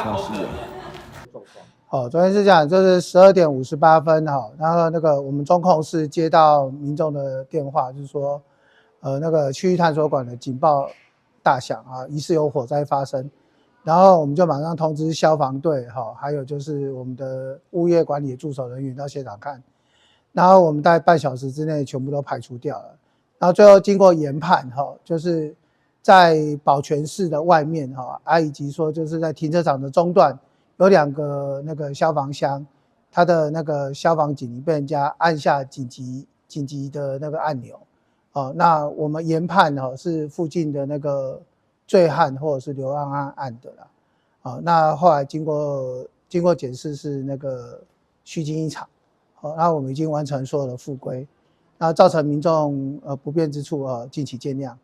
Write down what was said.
况是有。昨天是这样，就是12点58分然后那个我们中控室接到民众的电话，就是说，那个区域探索馆的警报大响疑似有火灾发生，然后我们就马上通知消防队还有就是我们的物业管理的驻守人员到现场看，然后我们大概半小时之内全部都排除掉了，然后最后经过研判就是在保全室的外面以及说就是在停车场的中段。有2个那个消防箱，它的那个消防警被人家按下紧急的那个按钮，那我们研判是附近的那个醉汉或者是流浪汉按的啦，那后来经过检视是那个虚惊一场，那我们已经完成所有的复归，那造成民众不便之处敬请见谅。